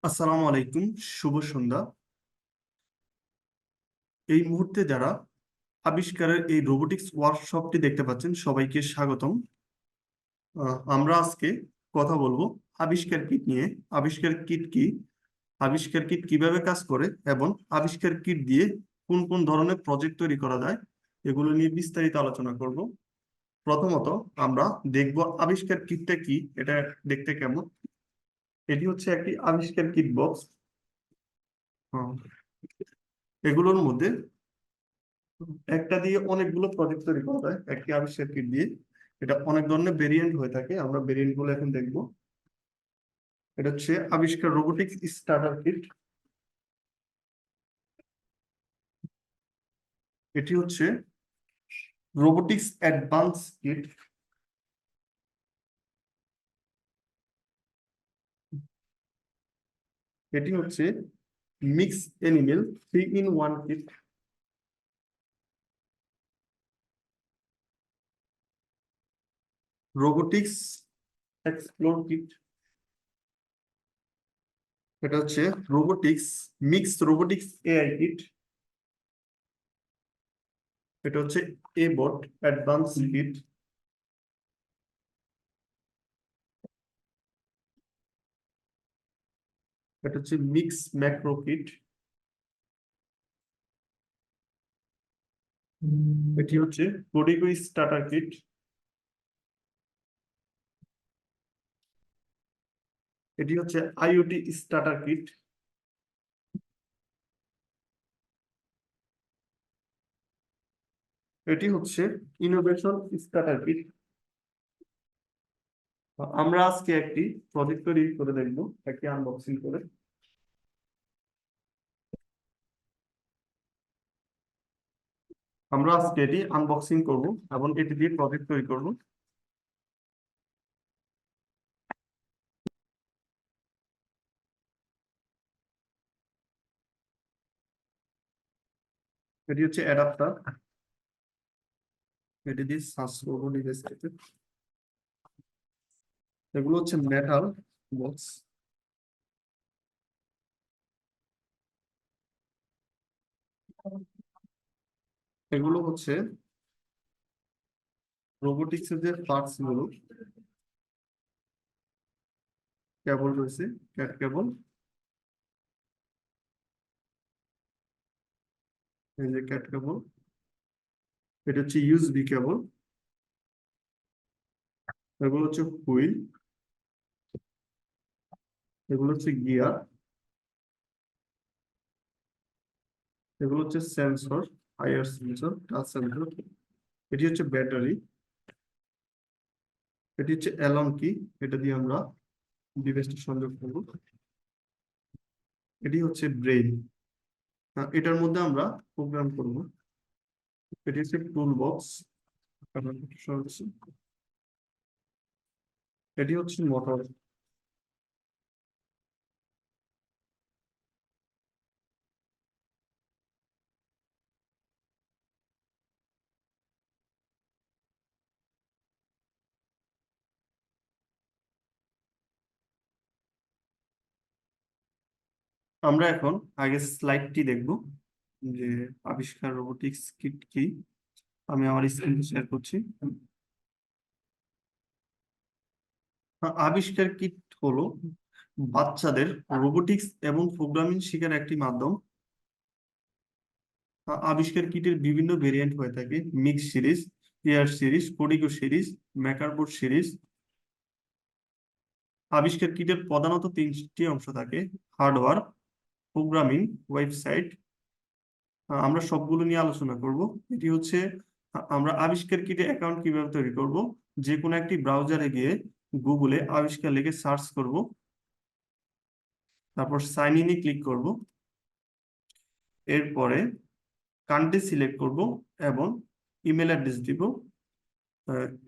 আসসালামু আলাইকুম, শুভ সন্ধ্যা। এই মুহূর্তে যারা আবিষ্কারের এই রোবোটিক্স ওয়ার্কশপটি দেখতে পাচ্ছেন সবাইকে স্বাগতম। আমরা আজকে কথা বলবো আবিষ্কার কিট নিয়ে। আবিষ্কার কিট কি, আবিষ্কার কিট কিভাবে কাজ করে এবং আবিষ্কার কিট দিয়ে কোন কোন ধরনের প্রজেক্ট তৈরি করা যায় এগুলো নিয়ে বিস্তারিত আলোচনা করব। প্রথমত আমরা দেখব আবিষ্কার কিটটা কি, এটা দেখতে কেমন। এটি হচ্ছে একটি আবিষ্কার কিট বক্স। এগুলোর মধ্যে একটা দিয়ে অনেকগুলো প্রজেক্ট তৈরি করা যায় একটি আবিষ্কার কিট দিয়ে। এটা অনেক ধরনের ভেরিয়েন্ট হয়ে থাকে, আমরা ভেরিয়েন্ট গুলো এখন দেখবো। এটা হচ্ছে আবিষ্কার রোবোটিক্স স্টার্টার কিট। এটি হচ্ছে রোবোটিক্স অ্যাডভান্স কিট। এটি হচ্ছে mix animal 3-in-1 kit. Robotics explore kit. এটা হচ্ছে রোবোটিক্স এআই কিট। এটা হচ্ছে এবট অ্যাডভান্স কিট। এটা হচ্ছে মিক্স ম্যাক্রো কিট। এটি হচ্ছে প্রোডিগো স্টার্টার কিট। এটি হচ্ছে আইওটি স্টার্টার কিট। এটি হচ্ছে ইনোভেশন স্টার্টার কিট। আমরা আজকে একটি প্রজেক্ট তৈরি করে দেখব, একটি আনবক্সিং করে। আমরা আজকে এটি আনবক্সিং করব এবং এটি দিয়ে প্রজেক্ট তৈরি করব। এটি হচ্ছে অ্যাডাপ্টার। এটি দিয়ে সার্চ করবো ডিভাইস থেকে। এগুলো হচ্ছে মেটাল বক্স। এগুলো হচ্ছে রোবোটিক্স এর যে পার্টস গুলো, কেবল রয়েছে, ক্যাট কেবল। এই যে ক্যাট কেবল। এটা হচ্ছে ইউএসবি কেবল। এগুলো হচ্ছে হুইল। এগুলো হচ্ছে গিয়ার। এগুলো হচ্ছে sensor, IR sensor, touch sensor. এটি হচ্ছে ব্যাটারি। এটি হচ্ছে অ্যালার্ম কি, এটা দিয়ে আমরা ডিভাইসটি সংযোগ করব। এটি হচ্ছে ব্রেইন, এটার মধ্যে আমরা প্রোগ্রাম করব। এটি হচ্ছে টুল বক্স। এটি হচ্ছে মোটর। আমরা এখন আগে স্লাইডটি দেখব যে আবিষ্কার রোবোটিক্স কিট কি। আমি আমার স্ক্রিন শেয়ার করছি। আবিষ্কার কিট হলো বাচ্চাদের রোবোটিক্স এবং প্রোগ্রামিং শেখার একটি মাধ্যম। আবিষ্কার কিটের বিভিন্ন ভেরিয়েন্ট হয়ে থাকে: mix series, air series, Prodigo series, Makerboard series. আবিষ্কার কিটের প্রধানত তিনটি অংশ থাকে: হার্ডওয়্যার, প্রোগ্রামিং, ওয়েবসাইট। আমরা সবগুলো নিয়ে আলোচনা করব। এটি হচ্ছে আমরা আবিষ্কার কিটে অ্যাকাউন্ট কিভাবে তৈরি করব। যে কোনো একটি ব্রাউজারে গিয়ে গুগলে আবিষ্কার লিখে সার্চ করব, তারপর সাইন ইনে ক্লিক করব। এরপরে কান্ট্রি সিলেক্ট করব এবং ইমেল অ্যাড্রেস দিব।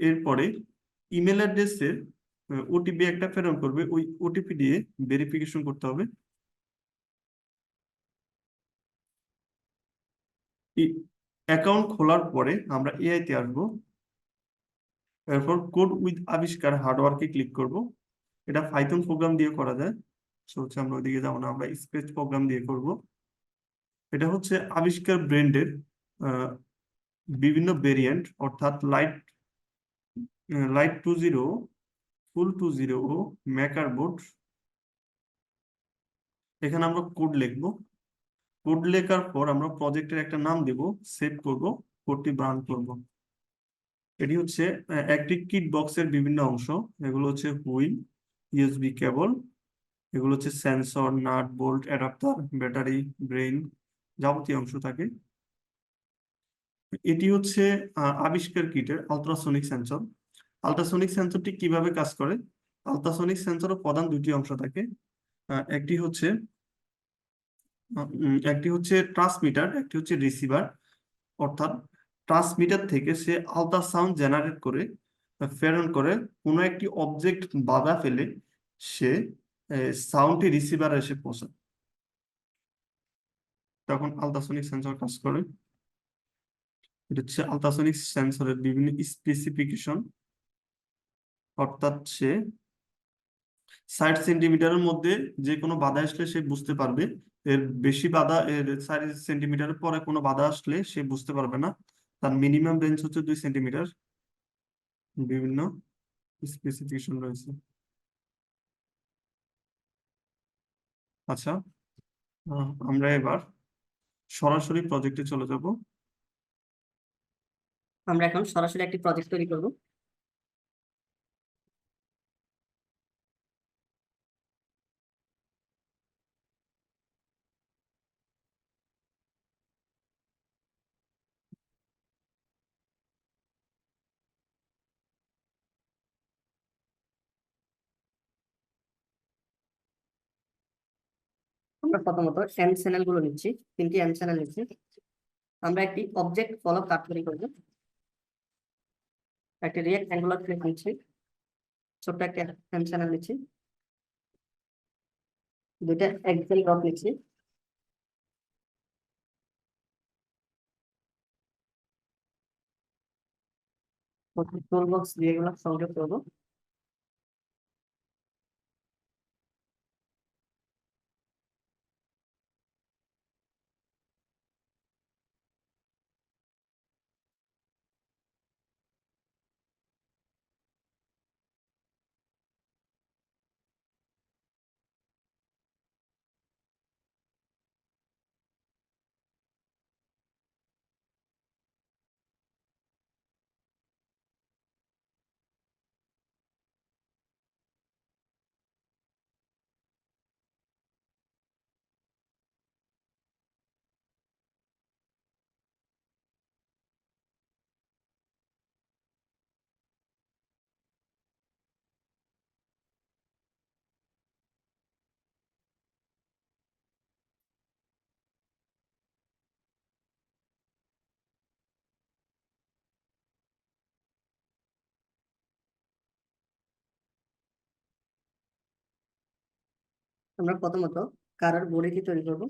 এরপরে ইমেল অ্যাড্রেসের ওটিপি একটা প্রেরণ করবে, ওই ওটিপি দিয়ে ভেরিফিকেশন করতে হবে। অ্যাকাউন্ট খোলার পরে আমরা এআই তে আসবো। এরপর কোড উইথ আবিষ্কার হার্ডওয়্যারকে ক্লিক করব। এটা পাইথন প্রোগ্রাম দিয়ে করা যায়। হচ্ছে আমরা ওইদিকে যাবো না, আমরা স্কেচ প্রোগ্রাম দিয়ে করব। এটা হচ্ছে আবিষ্কার ব্র্যান্ডের বিভিন্ন ভেরিয়েন্ট, অর্থাৎ লাইট 20, ফুল 20, মেকার বোর্ড। এখানে আমরা কোড লিখবো। কোড লেখার পর আমরা প্রজেক্টের একটা নাম দেব, সেভ করব, কোডটি রান করব। এটি হচ্ছে একটি কিট বক্সের বিভিন্ন অংশ। এগুলো হচ্ছে হুইল, ইউএসবি কেবল, এগুলো হচ্ছে sensor, nut, bolt, adapter, battery, brain, যাবতীয় অংশ থাকে। এটি হচ্ছে আবিষ্কার কিটের আলট্রাসোনিক সেন্সর। আলট্রাসোনিক সেন্সরটি কিভাবে কাজ করে? আলট্রাসোনিক সেন্সরের প্রধান দুটি অংশ থাকে। একটি হচ্ছে ট্রান্সমিটার, একটি হচ্ছে রিসিভার। অর্থাৎ ট্রান্সমিটার থেকে সে আল্ট্রাসাউন্ড জেনারেট করে প্রেরণ করে কোনো একটি অবজেক্ট বাধা ফেলে সে সাউন্ডটি রিসিভারে এসে পৌঁছায়, তখন আলট্রাসোনিক সেন্সর কাজ করে। এটা হচ্ছে আলট্রাসোনিক সেন্সরের বিভিন্ন স্পেসিফিকেশন। অর্থাৎ সে 60 সেন্টিমিটারের মধ্যে যে কোনো বাধা আসলে সে বুঝতে পারবে, এর বেশি বাধা, এর 4 সেন্টিমিটারের পরে কোনো বাধা আসলে সে বুঝতে পারবে না। তার মিনিমাম রেঞ্জ হচ্ছে 2 সেন্টিমিটার। বিভিন্ন স্পেসিফিকেশন রয়েছে। আচ্ছা, আমরা এবার সরাসরি প্রজেক্টে চলে যাব। আমরা এখন সরাসরি একটি প্রজেক্ট তৈরি করব। আমরা প্রথমত এম চ্যানেল গুলো নিচ্ছি, 3টি এম চ্যানেল নিচ্ছি। আমরা একটি অবজেক্ট ফলো কাট তৈরি করব। একটি রিয়েক্ট অ্যাঙ্গুলার ফ্রেম নিচ্ছি, ছোট্ট একটা এম চ্যানেল নিচ্ছি, 2টা এক্সেল ডট নিচ্ছি। টুল বক্স দিয়ে এগুলো সংযোগ করবো। আমরা প্রথমত কারোর বডিটি তৈরি করব।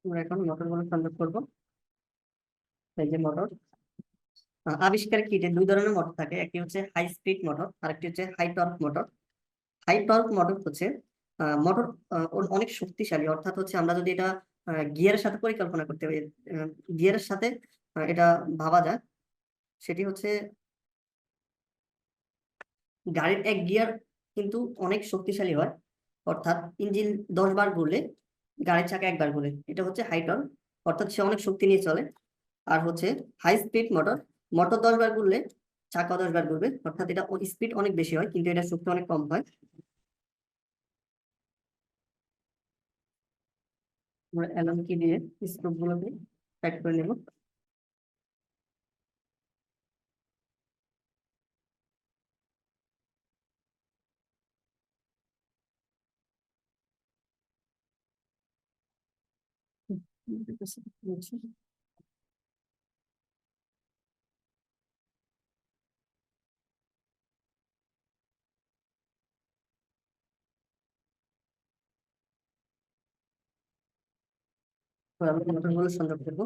আমরা এখন মোটর গুলো সংযোগ করবো। এই যে মোটর। আবিষ্কার কিটে 2 ধরনের মোটর থাকে, একটি হচ্ছে হাই স্পিড মোটর আর একটি হচ্ছে high torque motor. High torque motor হচ্ছে মোটর অনেক শক্তিশালী। অর্থাৎ হচ্ছে আমরা যদি এটা গিয়ারের সাথে পরিকল্পনা করতে পারি, গিয়ারের সাথে এটা ভাবা যায়, সেটি হচ্ছে গাড়ির এক গিয়ার কিন্তু অনেক শক্তিশালী হয়। অর্থাৎ ইঞ্জিন 10 বার ঘুরলে গাড়ির চাকা 1 বার ঘুরে, এটা হচ্ছে হাই টর্ক। অর্থাৎ সে অনেক শক্তি নিয়ে চলে। আর হচ্ছে হাই স্পিড মোটর, মোটর 10 বার ঘুরলে চাকা 10 বার ঘুরবে, অর্থাৎ এটা স্পিড অনেক বেশি হয় কিন্তু এটা শক্তি অনেক কম হয়। আমরা অ্যালার্ম কি দিয়ে স্ক্রু গুলোকে টাইট করে নেব। আমরা মোটরগুলো সংযোগ করবো।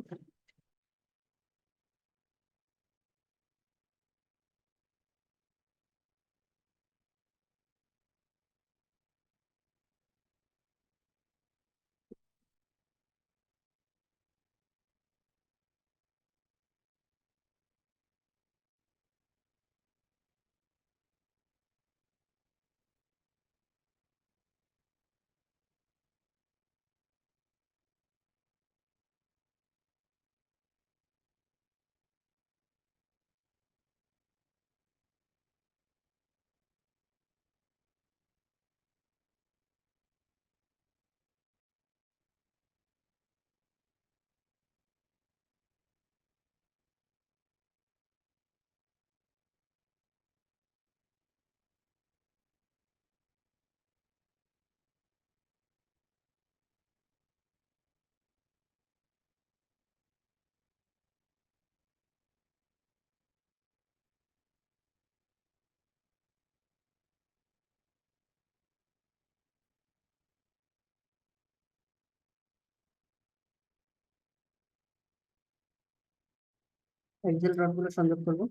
এক্সেল রড গুলো সংযোগ করবো।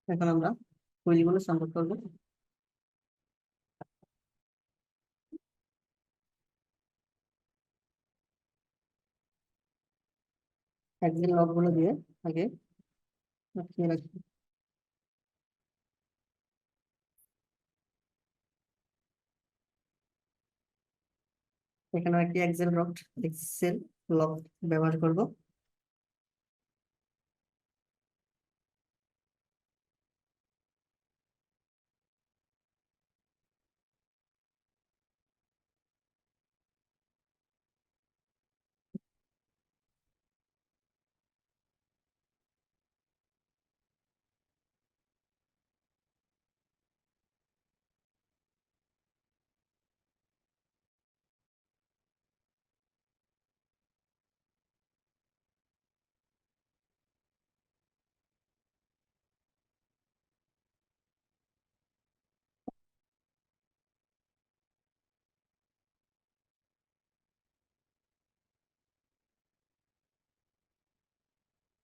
এখন আমরা হুইল গুলো সংযোগ করবো। এক্সেল লক গুলো দিয়ে আগে আটকিয়ে রাখবো। এখানে একটি এক্সেল লক ব্যবহার করব।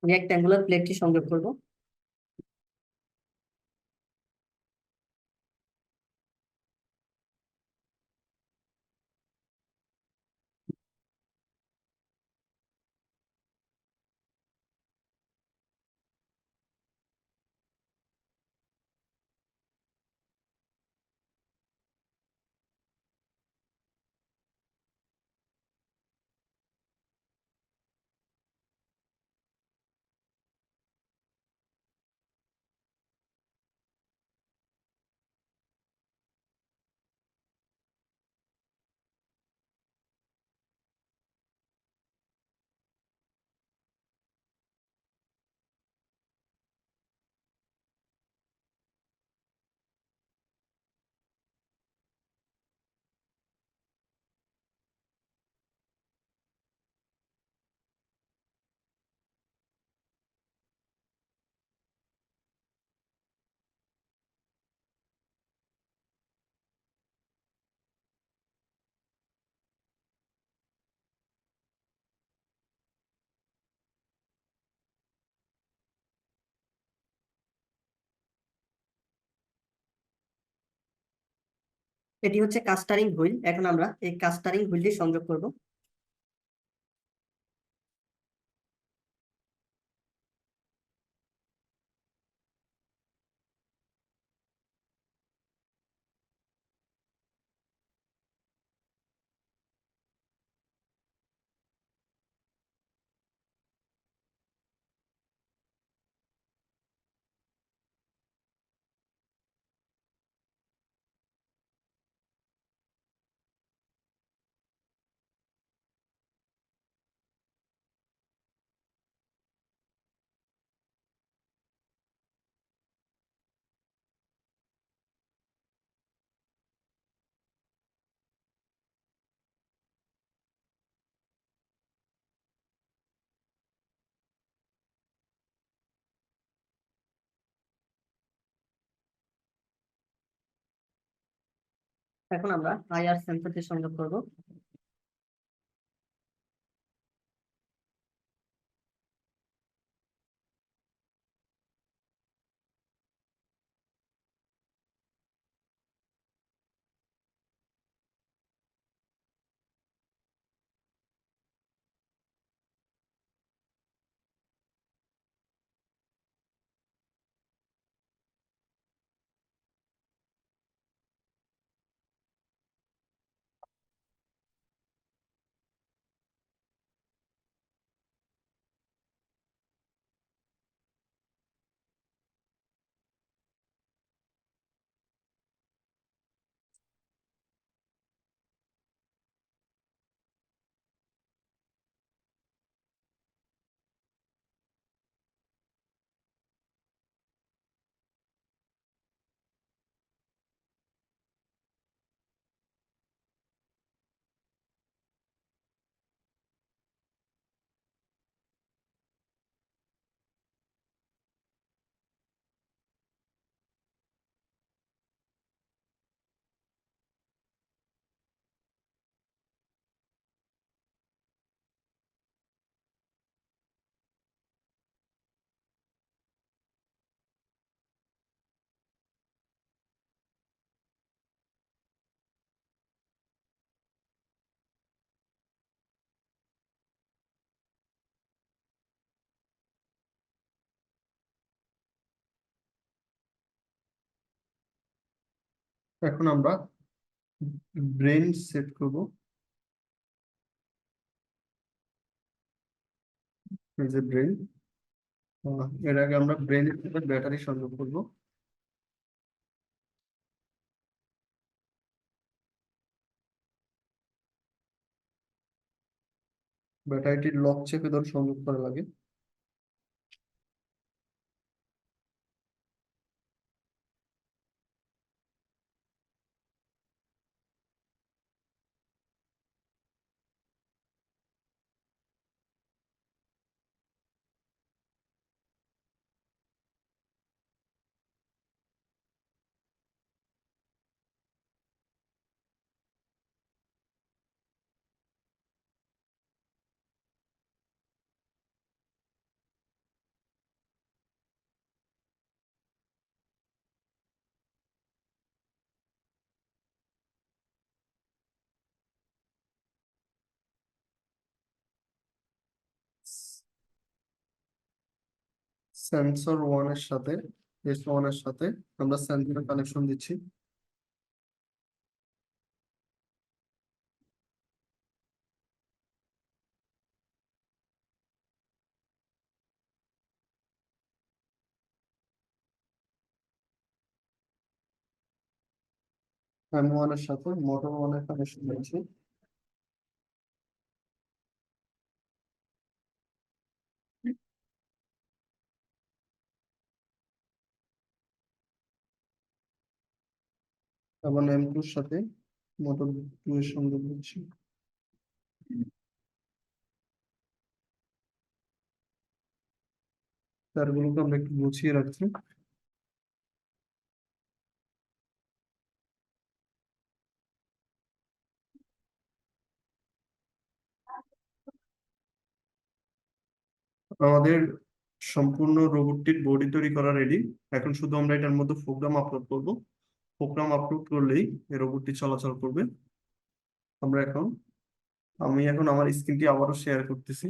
রেক্ট্যাঙ্গুলার প্লেটটি সংযোগ করব। এটি হচ্ছে কাস্টারিং হুইল। এখন আমরা এই কাস্টারিং হুইলটি সংযোগ করব। এখন আমরা আইআর সেন্সরটি সংযোগ করব। এখন আমরা ব্রেন সেট করব। এই যে ব্রেন, এর আগে আমরা ব্রেনের সাথে ব্যাটারি সংযোগ করব। ব্যাটারিটির লক চেপে ধরে সংযোগ করা লাগে। সেন্সর ওয়ানের সাথে S1 এর সাথে আমরা সেন্সর কানেকশন দিচ্ছি। M1 এর সাথে মোটর ওয়ানের কানেকশন দিচ্ছি। এবং M2 এর সাথে মোটর 2 এর সংযোগ দিচ্ছি। তারগুলোকে আমরা একটু গুছিয়ে রাখছি। আমাদের সম্পূর্ণ রোবটটির বডি তৈরি করা রেডি। এখন শুধু আমরা এটার মধ্যে প্রোগ্রাম আপলোড করব। প্রোগ্রাম আপলোড করলেই এই রোবটটি চলাচল করবে। আমরা এখন আমি এখন আমার স্ক্রিনটি আবারও শেয়ার করতেছি।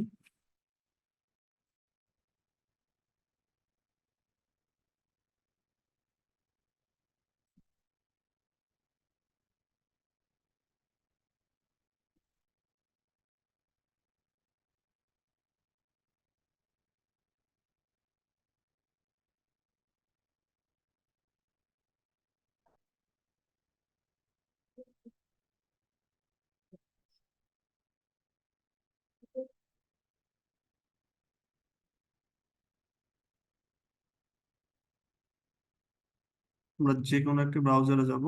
আমরা যে কোনো একটা ব্রাউজারে যাব।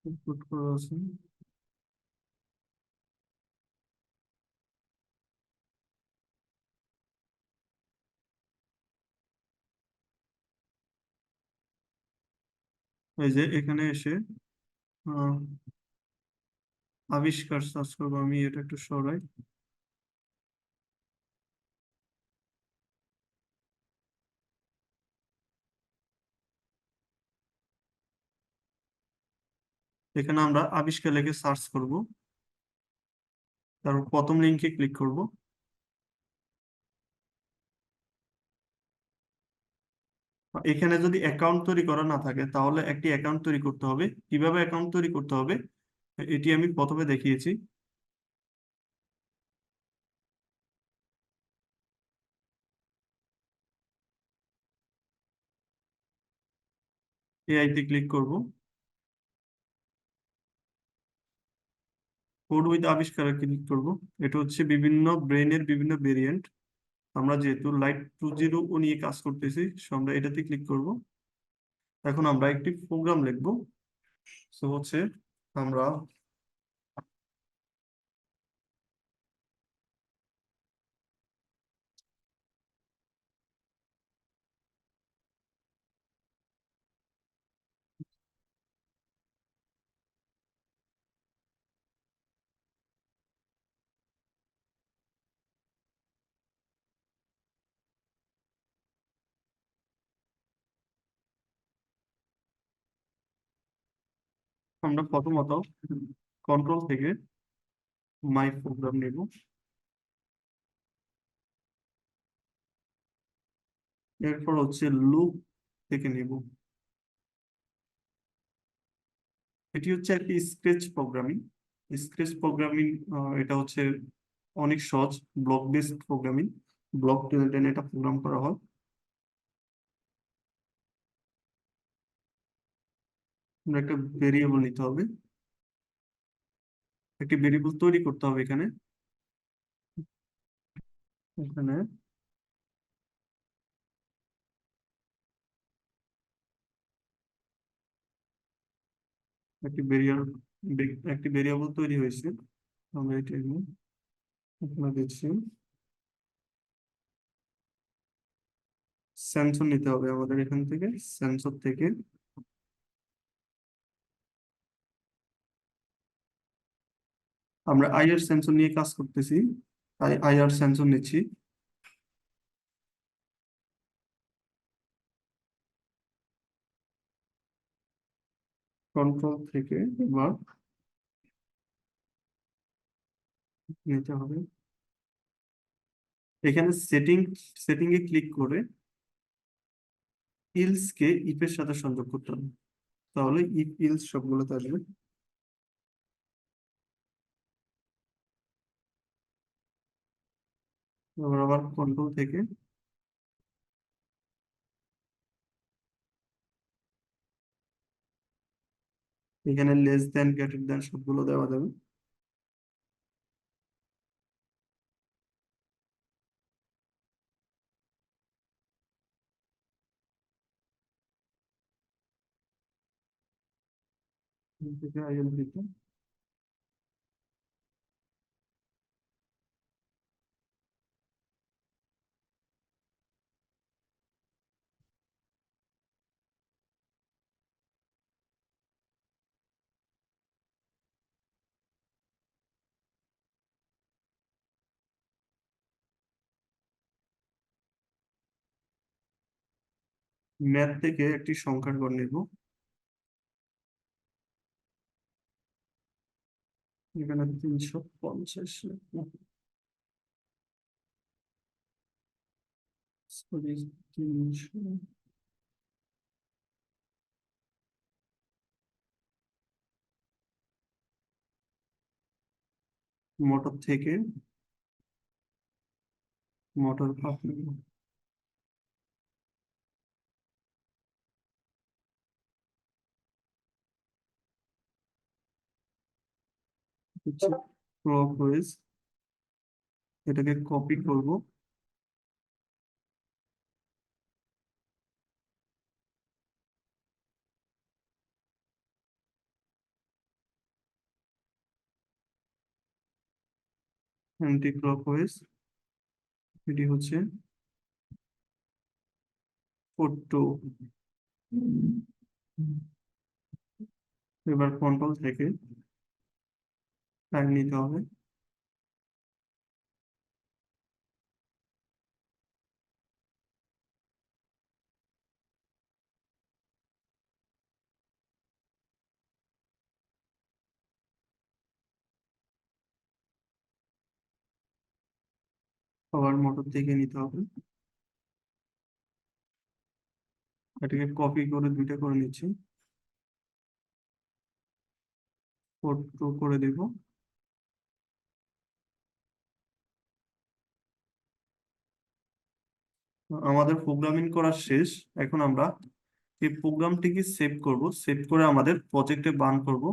আপলোড করা আছে। এই যে এখানে এসে আহ, আবিষ্কার সার্চ করবো, আমি এটা একটু সরাই। এখানে আমরা আবিষ্কার লিখে সার্চ করব, তারপর প্রথম লিঙ্কে ক্লিক করব। এখানে যদি অ্যাকাউন্ট তৈরি করা না থাকে তাহলে একটি অ্যাকাউন্ট তৈরি করতে হবে। কিভাবে অ্যাকাউন্ট তৈরি করতে হবে এটি আমি প্রথমে দেখিয়েছি। এআই তে ক্লিক করব, কোড উইথ আবিষ্কারে ক্লিক করব। এটা হচ্ছে বিভিন্ন ব্রেনের বিভিন্ন ভেরিয়েন্ট। আমরা যেহেতু লাইট 2.0 নিয়ে কাজ করতেছি, so আমরা এটাতে ক্লিক করব। এখন আমরা একটি প্রোগ্রাম লিখব। সো হচ্ছে আমরা আমরা প্রথমত কন্ট্রোল থেকে মাই প্রোগ্রাম নেব। এরপর হচ্ছে লুপ থেকে নেব। এটি হচ্ছে একটি স্কেচ প্রোগ্রামিং। স্কেচ প্রোগ্রামিং এটা হচ্ছে অনেক সহজ, ব্লক বেসড প্রোগ্রামিং। ব্লক টেনে এটা প্রোগ্রাম করা হয়। আমরা একটা ভেরিয়েবল নিতে হবে, একটি ভেরিয়েবল তৈরি করতে হবে। এখানে এখানে একটি ভেরিয়েবল একটি ভেরিয়েবল তৈরি হয়েছে। আমরা এটা এখানে দেখছি। সেন্সর নিতে হবে আমাদের এখান থেকে। সেন্সর থেকে আমরা আইআর সেন্সর নিয়ে কাজ করতেছি, তাই আইআর সেন্সর নিচ্ছি। কন্ট্রোল থেকে এবার নিতে হবে। এখানে সেটিং এ ক্লিক করে ইলস কে ইফ এর সাথে সংযোগ করতে হবে, তাহলে ইফ ইলস সবগুলোতে আসবে। এবার আবার কন্ট্রোল থেকে এখানে লেস দেন গ্রেটার দেন সবগুলো দেওয়া যাবে। এখান থেকে আইএল দিতে ম্যাথ থেকে একটি সংখ্যার ঘর নেব। এখানে 350, সরি 300। মোটর থেকে মোটর পাত নেব। হচ্ছে ক্লকওয়াইজ, এটাকে কপি করব। অ্যান্টি ক্লকওয়াইজ এটি হচ্ছে 42। এবার কন্ট্রোল থেকে টাইম নিতে হবে। আবার মোটর থেকে নিতে হবে, এটাকে কপি করে দুইটা করে নিচ্ছি, ফটো করে দেব। আমাদের প্রোগ্রামিং করা শেষ। এখন আমরা এই প্রোগ্রামটিকে সেভ করব, সেভ করে আমাদের প্রজেক্টে বান করব।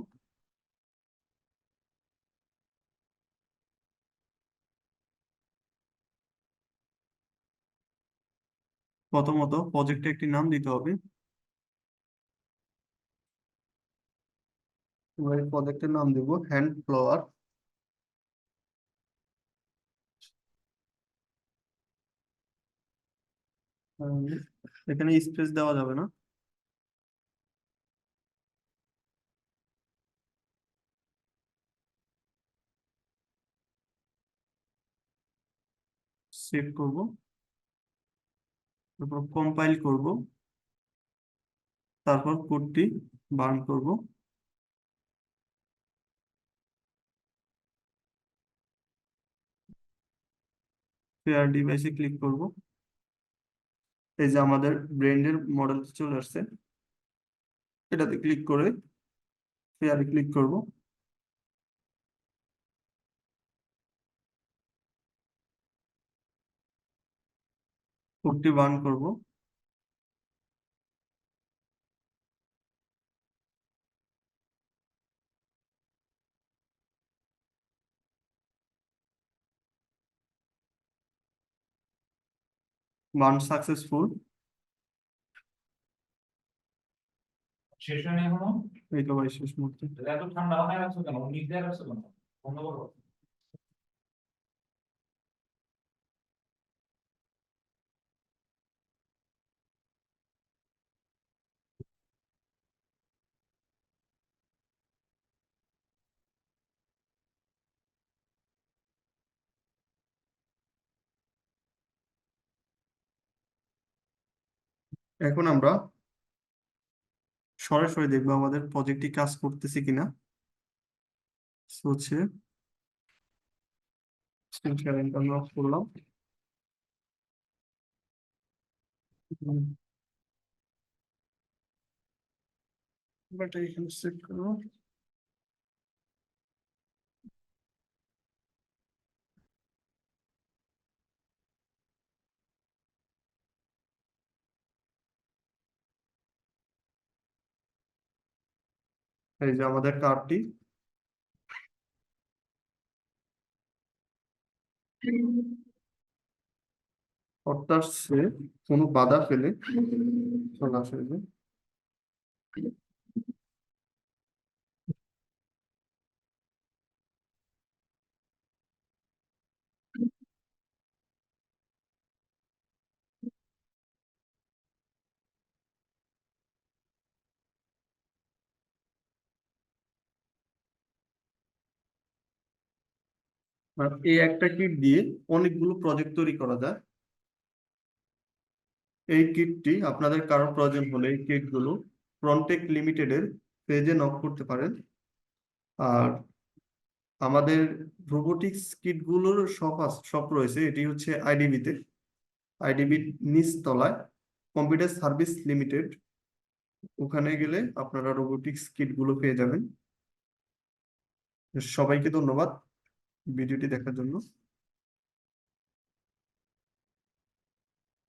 প্রথমত প্রজেক্টে একটি নাম দিতে হবে। এবার এই প্রজেক্টের নাম দেব হ্যান্ড ফ্লাওয়ার। এখানে স্পেস দেওয়া যাবে না। সেভ করব, তারপর কম্পাইল করব, তারপর কোডটি বার্ন করব। ফেয়ার ডিভাইসে ক্লিক করব। এই যে আমাদের ব্র্যান্ডের মডেল চলে আসছে, এটাতে ক্লিক করে ফেয়ারে ক্লিক করব। কোডটি বার্ন করব। Burn successful. শেষ হয়নি এখনো? এই তো ভাই শেষ মুহূর্তে। তাহলে এত ঠান্ডা বানায় রাখছো কেন? নিচ দিয়ে রাখছো কেন? বন্ধ করো। এখন আমরা সরাসরি দেখবো আমাদের প্রজেক্টটি কাজ করতেছে কিনা। হচ্ছে স্ক্রিন শেয়ারিংটা আমি অফ করলাম। বাট এখানে সেট করবো। এই যে আমাদের কার্ডটি অর্থাৎ সে কোনো বাধা ফেলে চলে আসে। এই যে এই একটা কিট দিয়ে অনেকগুলো প্রজেক্ট তৈরি করা যায়। এই কিটটি আপনাদের কারো প্রয়োজন হলে এই কিটগুলো ফ্রন্টেক লিমিটেডের পেজে নক করতে পারেন। আর আমাদের রোবোটিক্স কিটগুলোর সব রয়েছে, এটি হচ্ছে আইডিবিতে, আইডিবির নিচ তলায় কম্পিউটার সার্ভিস লিমিটেড, ওখানে গেলে আপনারা রোবোটিক্স কিটগুলো পেয়ে যাবেন। সবাইকে ধন্যবাদ ভিডিওটি দেখার জন্য।